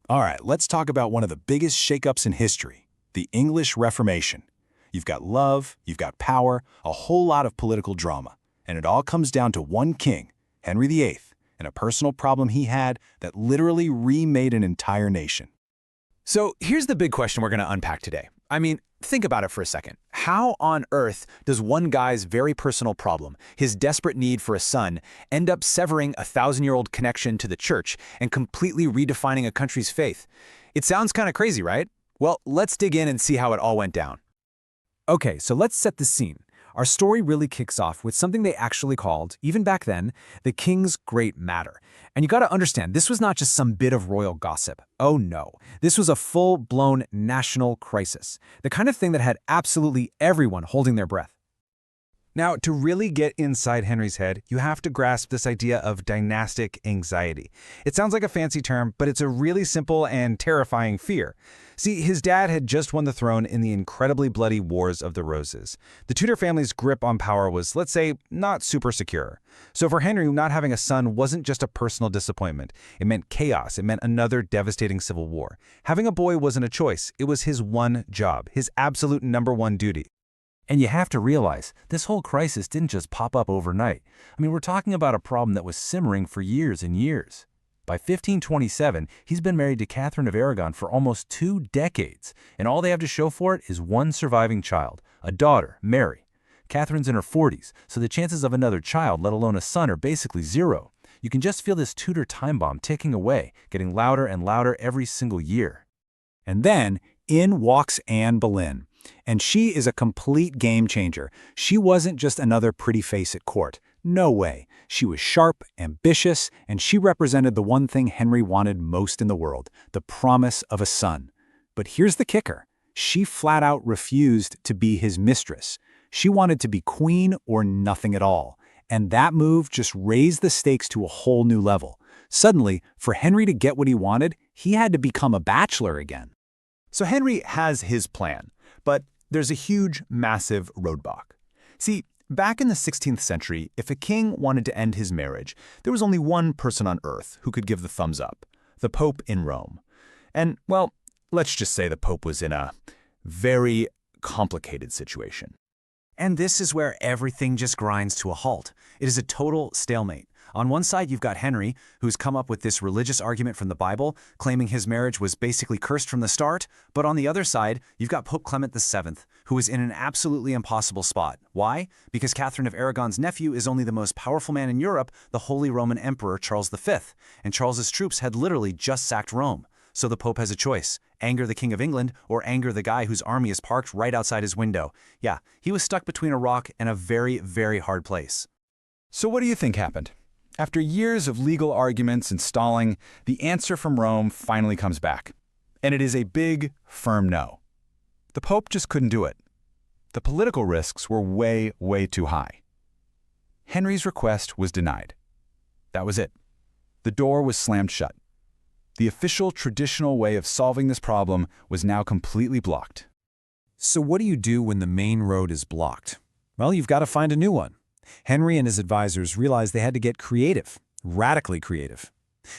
All right, let's talk about one of the biggest shakeups in history, the English Reformation. You've got love, you've got power, a whole lot of political drama, and it all comes down to one king, Henry VIII, and a personal problem he had that literally remade an entire nation. So here's the big question we're going to unpack today. I mean, think about it for a second. How on earth does one guy's very personal problem, his desperate need for a son, end up severing a 1,000-year-old connection to the church and completely redefining a country's faith? It sounds kind of crazy, right? Well, let's dig in and see how it all went down. Okay, so let's set the scene. Our story really kicks off with something they actually called, even back then, the King's Great Matter. And you gotta understand, this was not just some bit of royal gossip. Oh no, this was a full-blown national crisis. The kind of thing that had absolutely everyone holding their breath. Now, to really get inside Henry's head, you have to grasp this idea of dynastic anxiety. It sounds like a fancy term, but it's a really simple and terrifying fear. See, his dad had just won the throne in the incredibly bloody Wars of the Roses. The Tudor family's grip on power was, let's say, not super secure. So for Henry, not having a son wasn't just a personal disappointment. It meant chaos. It meant another devastating civil war. Having a boy wasn't a choice. It was his one job, his absolute #1 duty. And you have to realize, this whole crisis didn't just pop up overnight. I mean, we're talking about a problem that was simmering for years and years. By 1527, he's been married to Catherine of Aragon for almost 2 decades, and all they have to show for it is one surviving child, a daughter, Mary. Catherine's in her 40s, so the chances of another child, let alone a son, are basically zero. You can just feel this Tudor time bomb ticking away, getting louder and louder every single year. And then, in walks Anne Boleyn. And she is a complete game changer. She wasn't just another pretty face at court. No way. She was sharp, ambitious, and she represented the one thing Henry wanted most in the world, the promise of a son. But here's the kicker. She flat out refused to be his mistress. She wanted to be queen or nothing at all. And that move just raised the stakes to a whole new level. Suddenly, for Henry to get what he wanted, he had to become a bachelor again. So Henry has his plan, but there's a huge, massive roadblock. See, back in the 16th century, if a king wanted to end his marriage, there was only one person on earth who could give the thumbs up, the Pope in Rome. And, well, let's just say the Pope was in a very complicated situation. And this is where everything just grinds to a halt. It is a total stalemate. On one side, you've got Henry, who's come up with this religious argument from the Bible, claiming his marriage was basically cursed from the start. But on the other side, you've got Pope Clement VII, who is in an absolutely impossible spot. Why? Because Catherine of Aragon's nephew is only the most powerful man in Europe, the Holy Roman Emperor Charles V. And Charles's troops had literally just sacked Rome. So the Pope has a choice: anger the King of England or anger the guy whose army is parked right outside his window. Yeah, he was stuck between a rock and a very, very hard place. So what do you think happened? After years of legal arguments and stalling, the answer from Rome finally comes back. And it is a big, firm no. The Pope just couldn't do it. The political risks were way, way too high. Henry's request was denied. That was it. The door was slammed shut. The official traditional way of solving this problem was now completely blocked. So what do you do when the main road is blocked? Well, you've got to find a new one. Henry and his advisors realized they had to get creative, radically creative.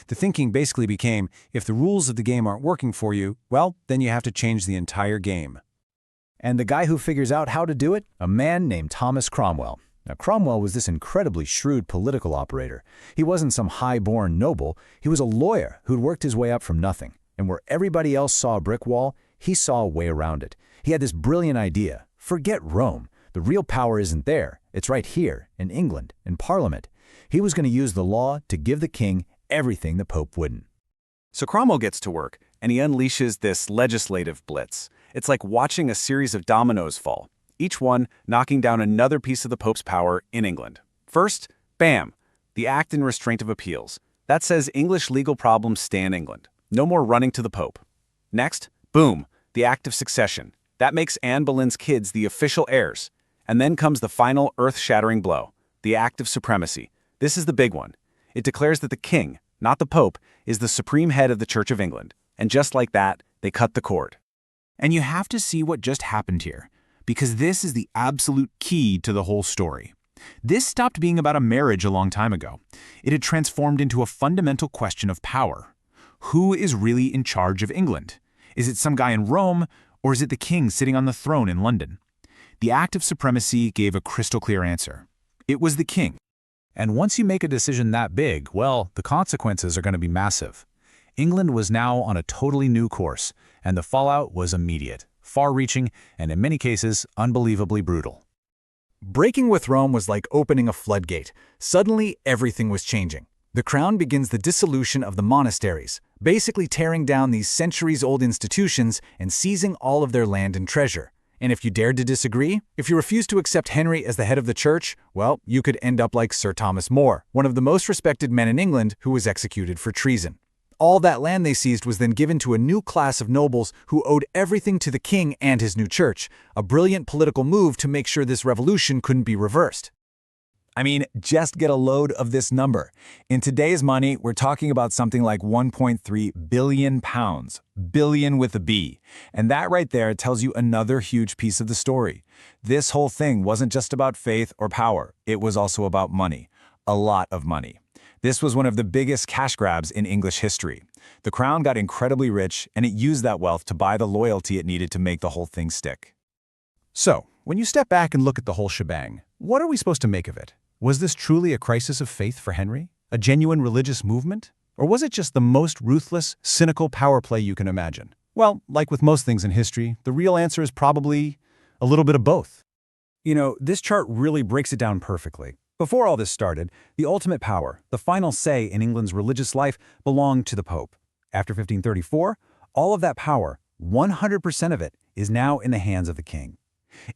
The thinking basically became, if the rules of the game aren't working for you, well, then you have to change the entire game. And the guy who figures out how to do it? A man named Thomas Cromwell. Now, Cromwell was this incredibly shrewd political operator. He wasn't some high-born noble. He was a lawyer who'd worked his way up from nothing. And where everybody else saw a brick wall, he saw a way around it. He had this brilliant idea. Forget Rome. The real power isn't there. It's right here, in England, in Parliament. He was going to use the law to give the king everything the Pope wouldn't. So Cromwell gets to work, and he unleashes this legislative blitz. It's like watching a series of dominoes fall, each one knocking down another piece of the Pope's power in England. First, bam, the Act in Restraint of Appeals. That says English legal problems stay in England. No more running to the Pope. Next, boom, the Act of Succession. That makes Anne Boleyn's kids the official heirs. And then comes the final earth-shattering blow, the Act of Supremacy. This is the big one. It declares that the king, not the Pope, is the supreme head of the Church of England. And just like that, they cut the cord. And you have to see what just happened here, because this is the absolute key to the whole story. This stopped being about a marriage a long time ago. It had transformed into a fundamental question of power. Who is really in charge of England? Is it some guy in Rome, or is it the king sitting on the throne in London? The Act of Supremacy gave a crystal clear answer. It was the king. And once you make a decision that big, well, the consequences are going to be massive. England was now on a totally new course, and the fallout was immediate, far-reaching, and in many cases, unbelievably brutal. Breaking with Rome was like opening a floodgate. Suddenly, everything was changing. The crown begins the dissolution of the monasteries, basically tearing down these centuries-old institutions and seizing all of their land and treasure. And if you dared to disagree, if you refused to accept Henry as the head of the church, well, you could end up like Sir Thomas More, one of the most respected men in England who was executed for treason. All that land they seized was then given to a new class of nobles who owed everything to the king and his new church, a brilliant political move to make sure this revolution couldn't be reversed. I mean, just get a load of this number. In today's money, we're talking about something like 1.3 billion pounds, billion with a B. And that right there tells you another huge piece of the story. This whole thing wasn't just about faith or power. It was also about money. A lot of money. This was one of the biggest cash grabs in English history. The crown got incredibly rich, and it used that wealth to buy the loyalty it needed to make the whole thing stick. So, when you step back and look at the whole shebang, what are we supposed to make of it? Was this truly a crisis of faith for Henry? A genuine religious movement? Or was it just the most ruthless, cynical power play you can imagine? Well, like with most things in history, the real answer is probably a little bit of both. You know, this chart really breaks it down perfectly. Before all this started, the ultimate power, the final say in England's religious life, belonged to the Pope. After 1534, all of that power, 100% of it, is now in the hands of the king.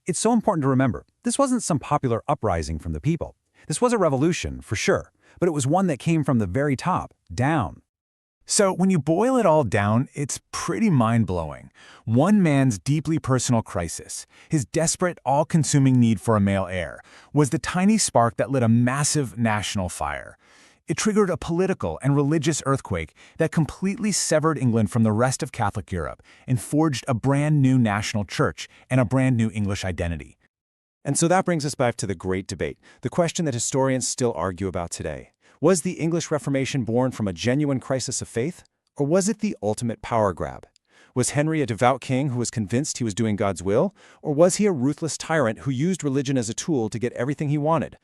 It's so important to remember, this wasn't some popular uprising from the people. This was a revolution, for sure, but it was one that came from the very top, down. So when you boil it all down, it's pretty mind-blowing. One man's deeply personal crisis, his desperate, all-consuming need for a male heir, was the tiny spark that lit a massive national fire. It triggered a political and religious earthquake that completely severed England from the rest of Catholic Europe and forged a brand new national church and a brand new English identity. And so that brings us back to the great debate, the question that historians still argue about today. Was the English Reformation born from a genuine crisis of faith, or was it the ultimate power grab? Was Henry a devout king who was convinced he was doing God's will, or was he a ruthless tyrant who used religion as a tool to get everything he wanted?